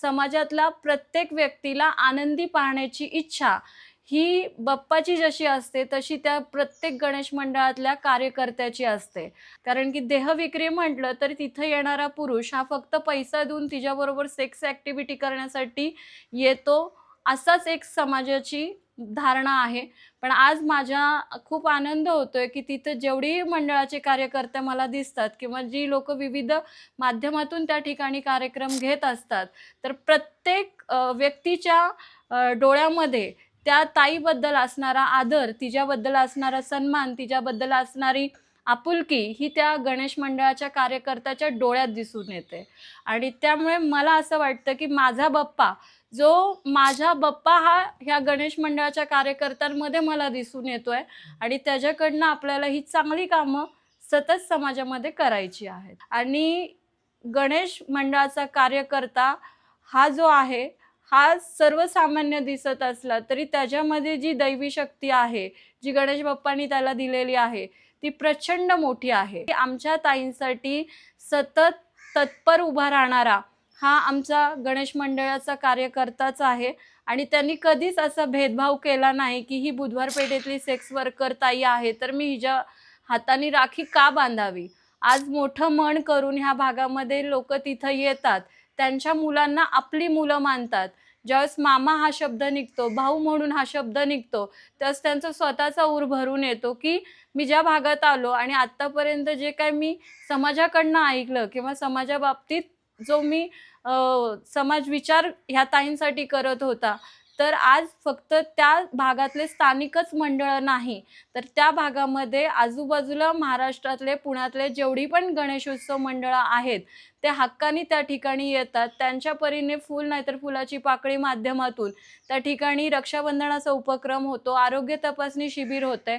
समाजातला प्रत्येक व्यक्तीला आनंदी पाहण्याची इच्छा ही बाप्पाची जशी असते तशी त्या प्रत्येक गणेश मंडळातल्या कार्यकर्त्याची असते। कारण की देहविक्री म्हटलं तर तिथे येणारा पुरुष हा फक्त पैसा देऊन तिच्याबरोबर सेक्स ॲक्टिव्हिटी करण्यासाठी येतो, असाच एक समाजाची धारणा आहे। पण आज माझ्या खूप आनंद होतोय की तिथे जेवढी मंडळाचे कार्यकर्ते मला दिसतात किंवा जी लोकं विविध माध्यमातून त्या ठिकाणी कार्यक्रम घेत असतात, तर प्रत्येक व्यक्तीच्या डोळ्यामध्ये त्या ताईबद्दल असणारा आदर, तिच्याबद्दल असणारा सन्मान, तिच्याबद्दल असणारी आपुलकी ही त्या गणेश मंडळाच्या कार्यकर्त्याच्या डोळ्यात दिसून येते। आणि त्यामुळे मला असं वाटतं की माझा बाप्पा हा ह्या गणेश मंडळाच्या कार्यकर्त्यांमध्ये मला दिसून येतोय आणि त्याच्याकडनं आपल्याला ही चांगली कामं सतत समाजामध्ये करायची आहेत। आणि गणेश मंडळाचा कार्यकर्ता हा जो आहे, हा सर्वसामान्य दिसत असला तरी त्याच्यामध्ये जी दैवी शक्ती आहे, जी गणेश बाप्पांनी त्याला दिलेली आहे, ती प्रचंड मोठी आहे। आमच्या ताईंसाठी सतत तत्पर उभा राहणारा हा आमचा गणेश मंडळाचा कार्यकर्ताच आहे आणि त्यांनी कधीच असा भेदभाव केला नाही की ही बुधवार पेठेतली सेक्स वर्कर ताई आहे, तर मी हिच्या हाताने राखी का बांधावी? आज मोठं मन करून ह्या भागामध्ये लोकं तिथं येतात, त्यांच्या मुलांना आपली मुलं मानतात। ज्यावेळेस मामा हा शब्द निघतो, भाऊ म्हणून हा शब्द निघतो, त्यावेळेस त्यांचा स्वतःचा ऊर भरून येतो की मी ज्या भागात आलो आणि आत्तापर्यंत जे काही मी समाजाकडनं ऐकलं किंवा समाजाबाबतीत जो मी समाज विचार ह्या ताईंसाठी करत होता, तर आज फक्त त्या भागातले स्थानिकच मंडळं नाही, तर त्या भागामध्ये आजूबाजूला महाराष्ट्रातले, पुण्यातले जेवढी पण गणेशोत्सव मंडळं आहेत, ते हक्काने त्या ठिकाणी येतात। त्यांच्या परीने फूल नाहीतर फुलाची पाकळी माध्यमातून त्या ठिकाणी रक्षाबंधनाचा उपक्रम होतो, आरोग्य तपासणी शिबिर होते।